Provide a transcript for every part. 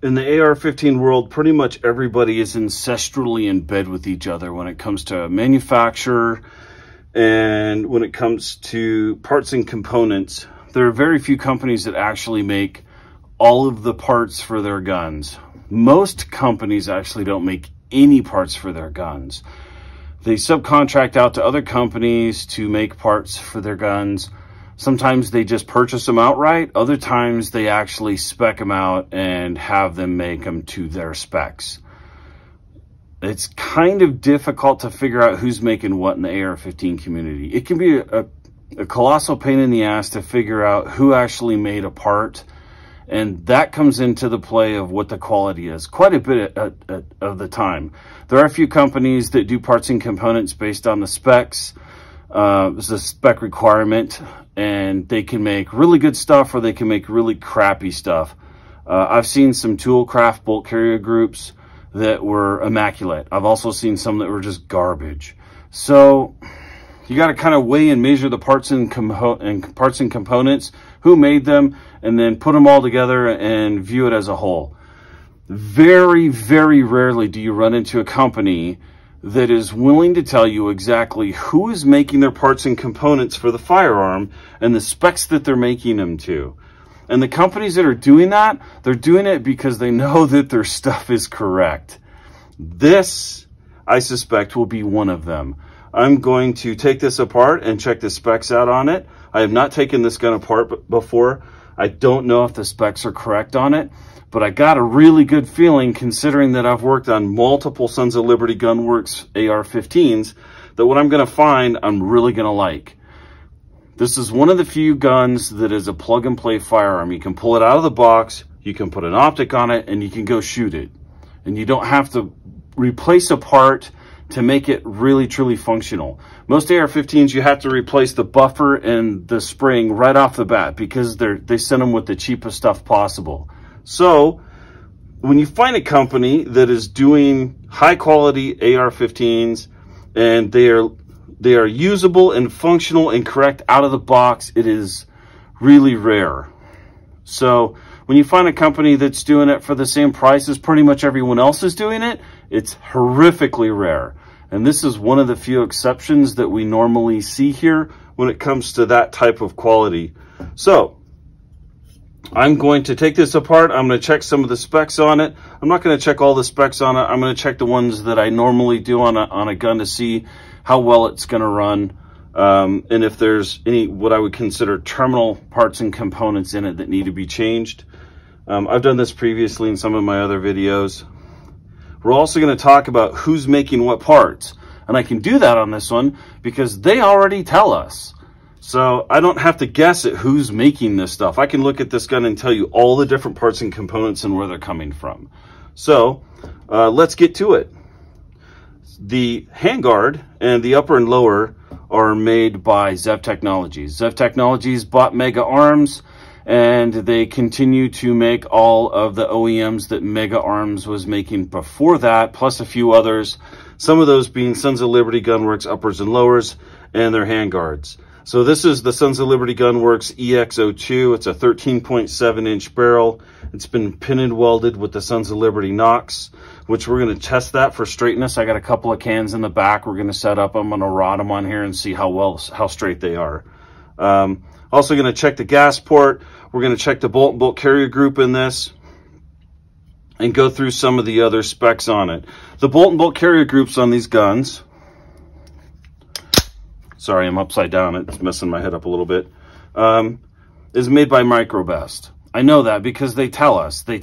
In the AR-15 world, pretty much everybody is ancestrally in bed with each other when it comes to manufacture and when it comes to parts and components. There are very few companies that actually make all of the parts for their guns. Most companies actually don't make any parts for their guns. They subcontract out to other companies to make parts for their guns. Sometimes they just purchase them outright. Other times they actually spec them out and have them make them to their specs. It's kind of difficult to figure out who's making what in the AR-15 community. It can be a colossal pain in the ass to figure out who actually made a part. And that comes into the play of what the quality is quite a bit of the time. There are a few companies that do parts and components based on the specs. It's a spec requirement, and they can make really good stuff or they can make really crappy stuff. I've seen some Toolcraft bolt carrier groups that were immaculate. I've also seen some that were just garbage. So you got to kind of weigh and measure the parts and components, who made them, and then put them all together and view it as a whole. Very, very rarely do you run into a company that is willing to tell you exactly who is making their parts and components for the firearm and the specs that they're making them to. And the companies that are doing that, they're doing it because they know that their stuff is correct. This, I suspect, will be one of them. I'm going to take this apart and check the specs out on it. I have not taken this gun apart before. I don't know if the specs are correct on it, but I got a really good feeling, considering that I've worked on multiple Sons of Liberty Gunworks AR-15s, that what I'm going to find, I'm really going to like. This is one of the few guns that is a plug-and-play firearm. You can pull it out of the box, you can put an optic on it, and you can go shoot it. And you don't have to replace a part to make it really, truly functional. Most AR-15s, you have to replace the buffer and the spring right off the bat because they send them with the cheapest stuff possible. So when you find a company that is doing high quality AR-15s and they are usable and functional and correct out of the box, it is really rare. So when you find a company that's doing it for the same price as pretty much everyone else is doing it, it's horrifically rare. And this is one of the few exceptions that we normally see here when it comes to that type of quality. So I'm going to take this apart. I'm going to check some of the specs on it. I'm not going to check all the specs on it. I'm going to check the ones that I normally do on a gun to see how well it's going to run. And if there's any, what I would consider terminal parts and components in it that need to be changed. I've done this previously in some of my other videos. We're also going to talk about who's making what parts. And I can do that on this one because they already tell us. So I don't have to guess at who's making this stuff. I can look at this gun and tell you all the different parts and components and where they're coming from. So let's get to it. The handguard and the upper and lower are made by Zev Technologies. Zev Technologies bought Mega Arms, and they continue to make all of the OEMs that Mega Arms was making before that, plus a few others. Some of those being Sons of Liberty Gunworks uppers and lowers and their handguards. So this is the Sons of Liberty Gunworks EXO2. It's a 13.7-inch barrel. It's been pin and welded with the Sons of Liberty Nox, which we're going to test that for straightness. I got a couple of cans in the back. We're going to set up. I'm going to rod them on here and see how straight they are. Also going to check the gas port. We're going to check the bolt and bolt carrier group in this and go through some of the other specs on it. The bolt and bolt carrier groups on these guns, sorry, I'm upside down, it's messing my head up a little bit, is made by Microbest. I know that because they tell us, and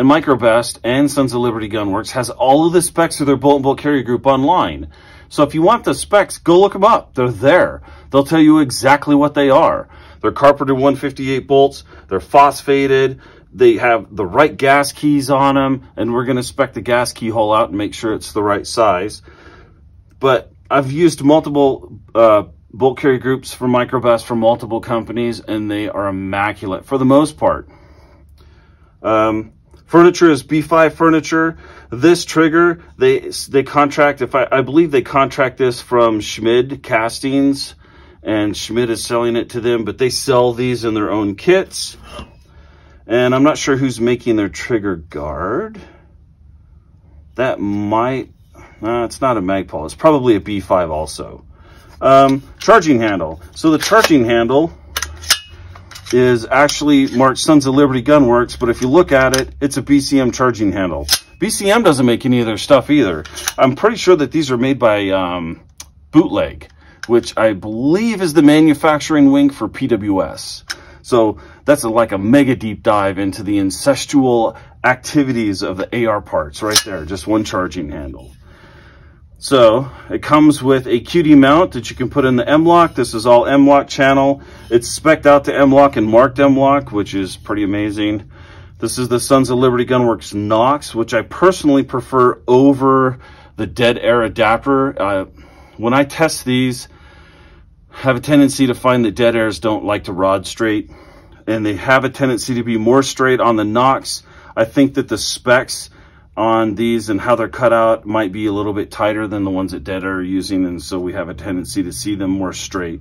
Microbest and Sons of Liberty Gunworks has all of the specs of their bolt and bolt carrier group online. So if you want the specs, go look them up. They're there. They'll tell you exactly what they are. They're carpeted 158 bolts. They're phosphated. They have the right gas keys on them, and we're going to spec the gas keyhole out and make sure it's the right size. But I've used multiple bolt carrier groups from Microbest for multiple companies, and they are immaculate for the most part. Furniture is B5 furniture. This trigger, they contract, I believe they contract this from Schmid Castings, and Schmid is selling it to them, but they sell these in their own kits. And I'm not sure who's making their trigger guard. That might, it's not a Magpul. It's probably a B5 also. Charging handle. So the charging handle is actually marked Sons of Liberty Gunworks, but if you look at it, it's a BCM charging handle. BCM doesn't make any of their stuff either. I'm pretty sure that these are made by Bootleg, which I believe is the manufacturing wing for PWS. So that's like a mega deep dive into the ancestral activities of the AR parts right there, just one charging handle. So it comes with a QD mount that you can put in the M-LOK. This is all M-LOK channel. It's spec'd out to M-LOK and marked M-LOK, which is pretty amazing. This is the Sons of Liberty Gunworks Nox, which I personally prefer over the Dead Air adapter. When I test these, I have a tendency to find that Dead Airs don't like to rod straight, and they have a tendency to be more straight on the Nox. I think that the specs on these and how they're cut out might be a little bit tighter than the ones that Dead Air are using, and so we have a tendency to see them more straight.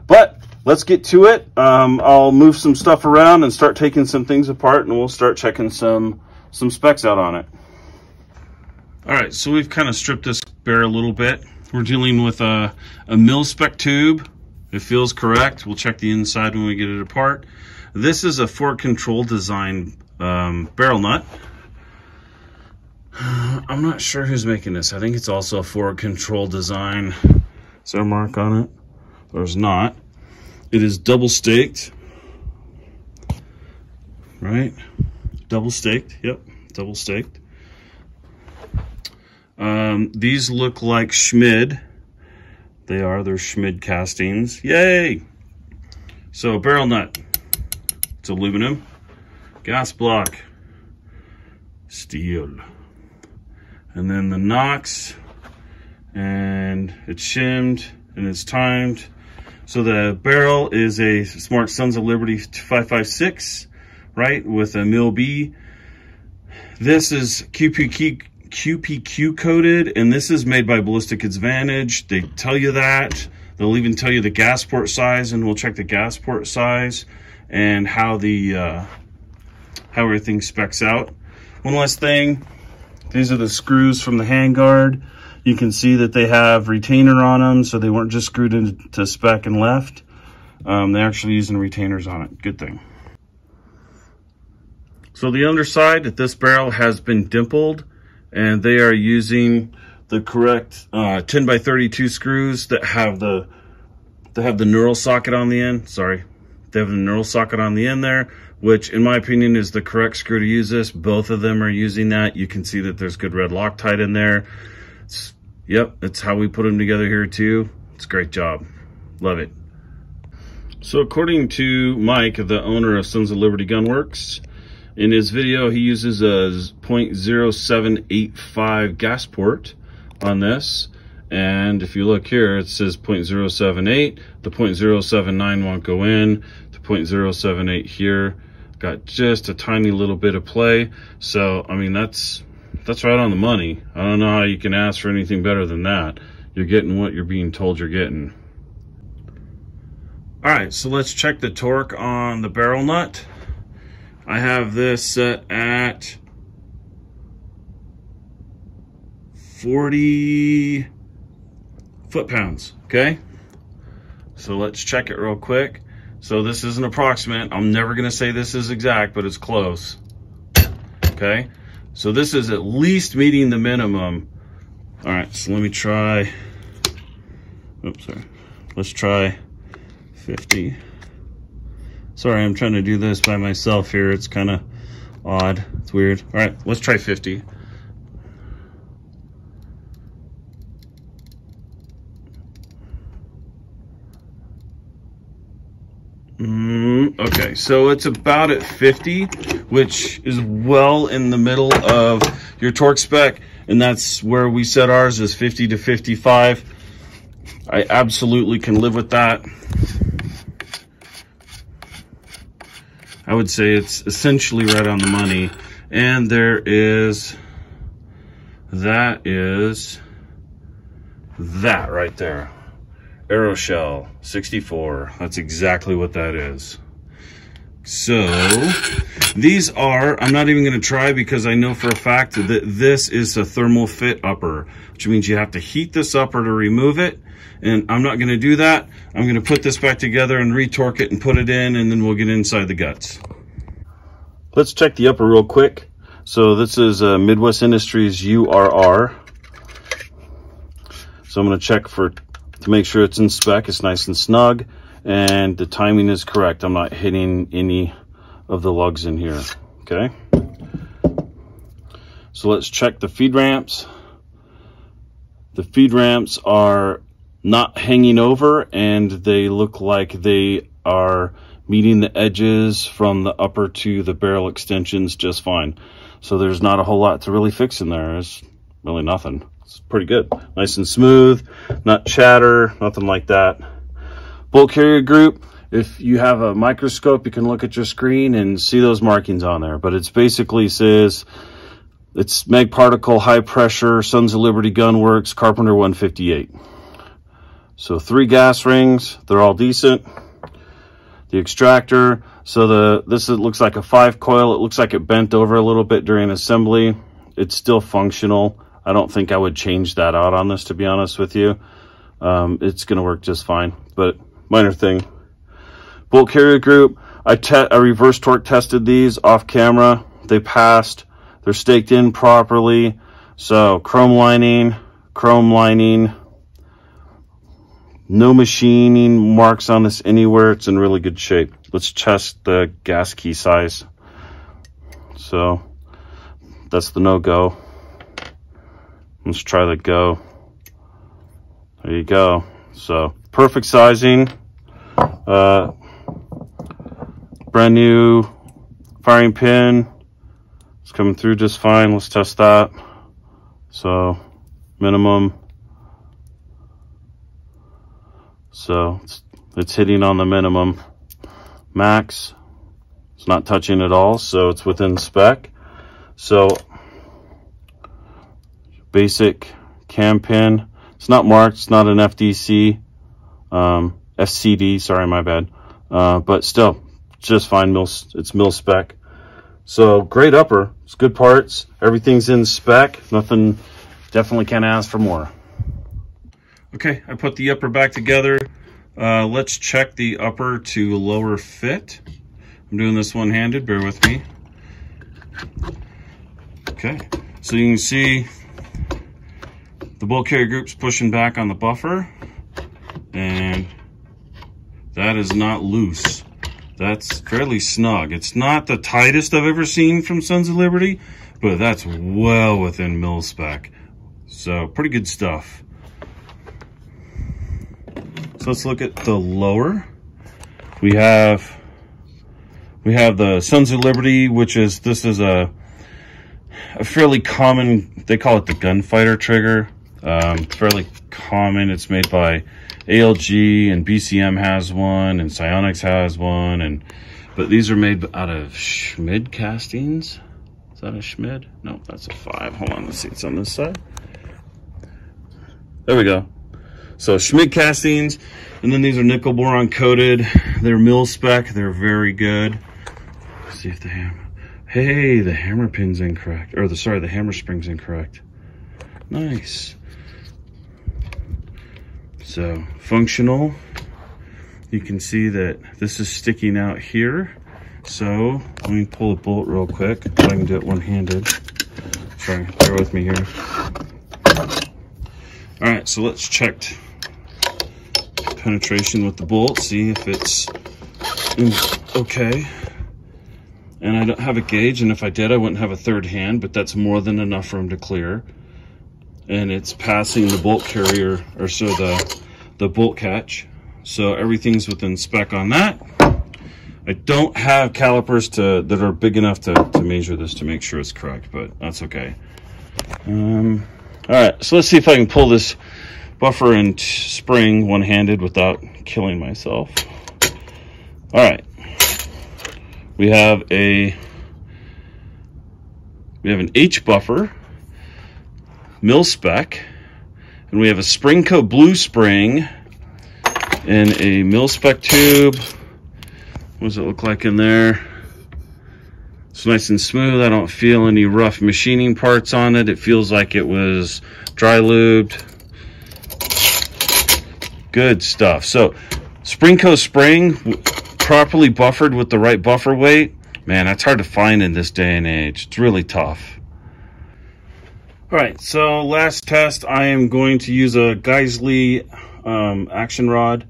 But let's get to it. I'll move some stuff around and start taking some things apart, and we'll start checking some specs out on it. All right, so we've kind of stripped this bear a little bit. We're dealing with a mil-spec tube. It feels correct. We'll check the inside when we get it apart. This is a Ford Control design barrel nut. I'm not sure who's making this. I think it's also a Ford Control design. Is there a mark on it? There's not. It is double staked. Right? Double staked. Yep, double staked. These look like Schmid. They're Schmid castings. Yay! So barrel nut. It's aluminum. Gas block. Steel. And then the Nox. And it's shimmed and it's timed. So the barrel is a Smart Sons of Liberty 556, right, with a mil B. This is QPQ coated, and this is made by Ballistic Advantage. They tell you that. They'll even tell you the gas port size, and we'll check the gas port size and how everything specs out. One last thing, these are the screws from the handguard. You can see that they have retainer on them, so they weren't just screwed into spec and left. They're actually using retainers on it. Good thing. So the underside of this barrel has been dimpled, and they are using the correct 10x32 screws that have the knurl socket on the end. Sorry, they have the knurl socket on the end there, which in my opinion is the correct screw to use this. Both of them are using that. You can see that there's good red Loctite in there. Yep, it's how we put them together here too. It's a great job. Love it. So according to Mike, the owner of Sons of Liberty Gunworks, in his video, he uses a .0785 gas port on this. And if you look here, it says .078. The .079 won't go in. The .078 here got just a tiny little bit of play. So, I mean, that's right on the money. I don't know how you can ask for anything better than that. You're getting what you're being told you're getting. All right, so let's check the torque on the barrel nut. I have this set at 40 foot-pounds, okay? So let's check it real quick. So this is an approximate. I'm never gonna say this is exact, but it's close, okay? So this is at least meeting the minimum. All right, so let me try, oops, sorry. Let's try 50. Sorry, I'm trying to do this by myself here. It's kind of odd, it's weird. All right, let's try 50. Okay, so it's about at 50, which is well in the middle of your torque spec, and that's where we set ours, is 50 to 55. I absolutely can live with that. I would say it's essentially right on the money. And that is that right there. Aeroshell 64, that's exactly what that is. So these are, I'm not even going to try because I know for a fact that this is a thermal fit upper, which means you have to heat this upper to remove it. And I'm not going to do that. I'm going to put this back together and retorque it and put it in, and then we'll get inside the guts. Let's check the upper real quick. So this is Midwest Industries URR. So I'm going to check to make sure it's in spec. It's nice and snug, and the timing is correct. I'm not hitting any of the lugs in here. Okay. So let's check the feed ramps. The feed ramps are not hanging over, and they look like they are meeting the edges from the upper to the barrel extensions just fine. So there's not a whole lot to really fix in there. There's really nothing. It's pretty good. Nice and smooth, not chatter, nothing like that. Bolt carrier group, if you have a microscope, you can look at your screen and see those markings on there. But it's basically says it's Mag Particle, high pressure, Sons of Liberty Gunworks, Carpenter 158. So 3 gas rings, they're all decent. The extractor, so this looks like a 5 coil. It looks like it bent over a little bit during assembly. It's still functional. I don't think I would change that out on this, to be honest with you. It's going to work just fine, but minor thing. Bolt carrier group, I reverse torque tested these off camera. They passed. They're staked in properly. So chrome lining, no machining marks on this anywhere. It's in really good shape. Let's test the gas key size. So that's the no-go. Let's try the go. There you go. So perfect sizing. Brand new firing pin. It's coming through just fine. Let's test that. So minimum. So it's hitting on the minimum. Max, it's not touching at all, so it's within spec. So basic cam pin, it's not marked, it's not an FDC, SCD, sorry, my bad. But still, just fine, it's mil spec. So great upper, it's good parts, everything's in spec, nothing, definitely can't ask for more. Okay, I put the upper back together. Let's check the upper to lower fit. I'm doing this one-handed, bear with me. Okay, so you can see the bolt carrier group's pushing back on the buffer, and that is not loose. That's fairly snug. It's not the tightest I've ever seen from Sons of Liberty, but that's well within mil spec. So pretty good stuff. So let's look at the lower. We have the Sons of Liberty, which is, this is a fairly common, they call it the Gunfighter Trigger. Fairly common. It's made by ALG, and Bcm has one, and Psionics has one, but these are made out of Schmid castings. Is that a Schmid? No, that's a 5. Hold on, let's see. It's on this side. There we go. So Schmid castings, and then these are nickel boron coated. They're mil spec. They're very good. Let's see if the hammer. Hey, the hammer pin's incorrect, or the hammer spring's incorrect. Nice. So functional. You can see that this is sticking out here. So let me pull a bolt real quick. I can do it one-handed. Sorry, bear with me here. All right, so let's check penetration with the bolt, see if it's okay. And I don't have a gauge, and if I did, I wouldn't have a third hand, but that's more than enough for them to clear. And it's passing the bolt carrier, or so the bolt catch. So everything's within spec on that. I don't have calipers that are big enough to measure this to make sure it's correct, but that's okay. All right, so let's see if I can pull this buffer and spring one-handed without killing myself. All right, we have an H buffer, mil spec, and we have a spring coat blue spring in a mil spec tube What does it look like in there? It's nice and smooth. I don't feel any rough machining parts on it. It feels like it was dry lubed. Good stuff. So Springco spring, properly buffered with the right buffer weight. Man, that's hard to find in this day and age. It's really tough. All right, so last test, I am going to use a Geisley action rod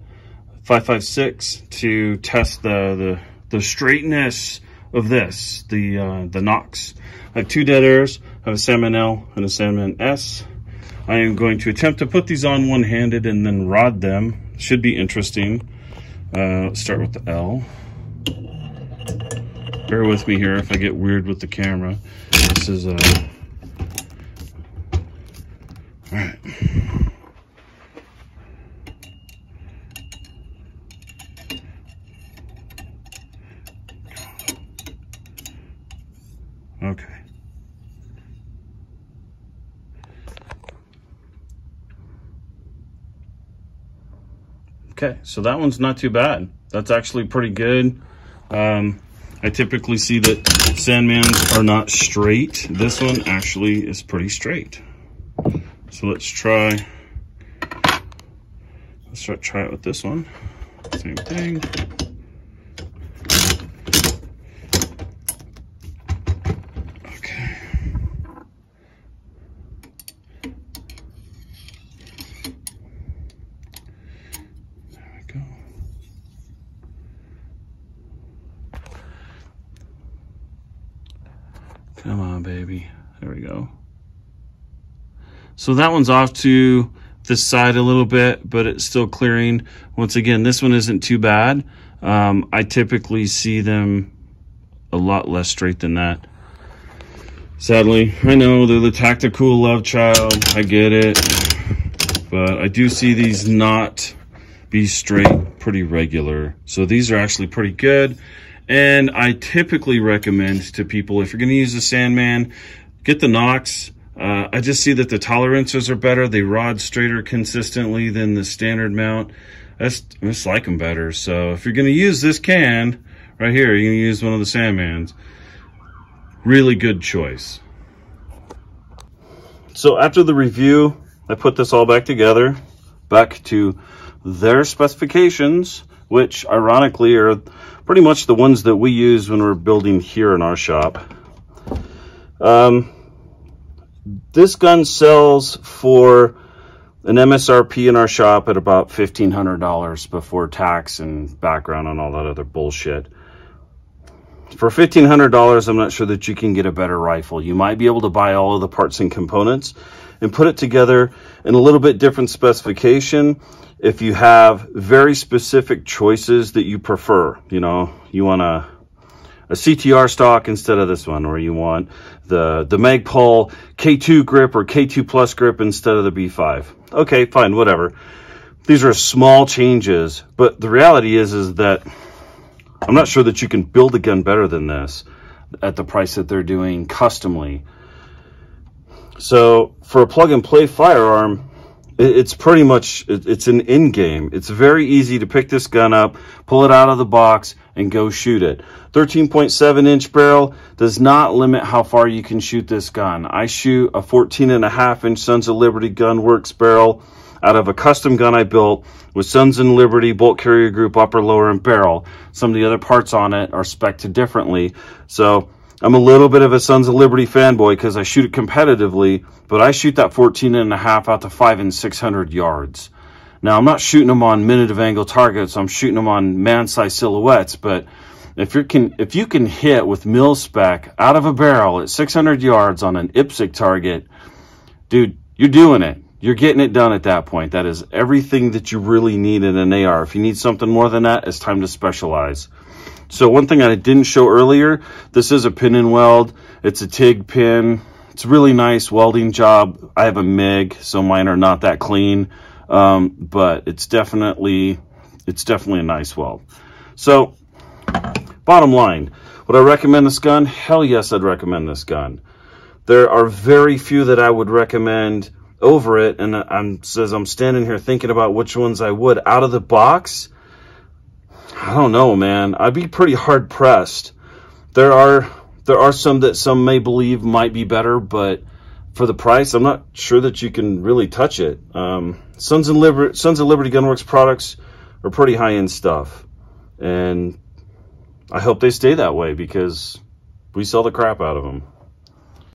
556 to test the straightness of this, the nocks. I have 2 dead airs. I have a Salmon L and a Salmon S. I am going to attempt to put these on one-handed and then rod them. Should be interesting. Let's start with the L. Bear with me here if I get weird with the camera. This is all right. Okay. Okay, so that one's not too bad. That's actually pretty good. I typically see that Sandmans are not straight. This one actually is pretty straight. So let's try it with this one. Same thing. Okay. There we go. Come on, baby. There we go. So that one's off to this side a little bit, but it's still clearing. Once again, this one isn't too bad. I typically see them a lot less straight than that. Sadly, I know they're the tactical love child. I get it. But I do see these not be straight pretty regular. So these are actually pretty good. And I typically recommend to people, if you're going to use a Sandman, get the nocks. I just see that the tolerances are better. They rod straighter consistently than the standard mount. I just like them better. So if you're going to use this can right here, you're going to use one of the Sandmans. Really good choice. So after the review, I put this all back together, back to their specifications, which ironically are pretty much the ones that we use when we're building here in our shop. This gun sells for an MSRP in our shop at about $1,500 before tax and background and all that other bullshit. For $1,500, I'm not sure that you can get a better rifle. You might be able to buy all of the parts and components and put it together in a little bit different specification if you have very specific choices that you prefer. You know, you want a CTR stock instead of this one, or you want the Magpul K2 grip or K2 plus grip instead of the B5. Okay, fine, whatever. These are small changes, but the reality is that I'm not sure that you can build a gun better than this at the price that they're doing customly. So for a plug and play firearm, it's pretty much, it's an in-game. It's very easy to pick this gun up, pull it out of the box, and go shoot it. 13.7-inch barrel does not limit how far you can shoot this gun. I shoot a 14.5-inch Sons of Liberty Gunworks barrel out of a custom gun I built with Sons of Liberty bolt carrier group upper, lower, and barrel. Some of the other parts on it are spec'd differently. So I'm a little bit of a Sons of Liberty fanboy because I shoot it competitively, but I shoot that 14.5 out to 500 and 600 yards. Now, I'm not shooting them on minute of angle targets. I'm shooting them on man-sized silhouettes, but if you can hit with mil-spec out of a barrel at 600 yards on an IPSC target, dude, you're doing it. You're getting it done at that point. That is everything that you really need in an AR. If you need something more than that, it's time to specialize. So one thing I didn't show earlier, this is a pin and weld. It's a TIG pin. It's a really nice welding job. I have a MIG, so mine are not that clean, but it's definitely a nice weld. So bottom line, would I recommend this gun? Hell yes, I'd recommend this gun. There are very few that I would recommend over it, and as I'm standing here thinking about which ones I would out of the box, I don't know, man. I'd be pretty hard pressed. There are some that some may believe might be better, but for the price, I'm not sure that you can really touch it. Sons of Liberty Gunworks products are pretty high-end stuff, and I hope they stay that way because we sell the crap out of them.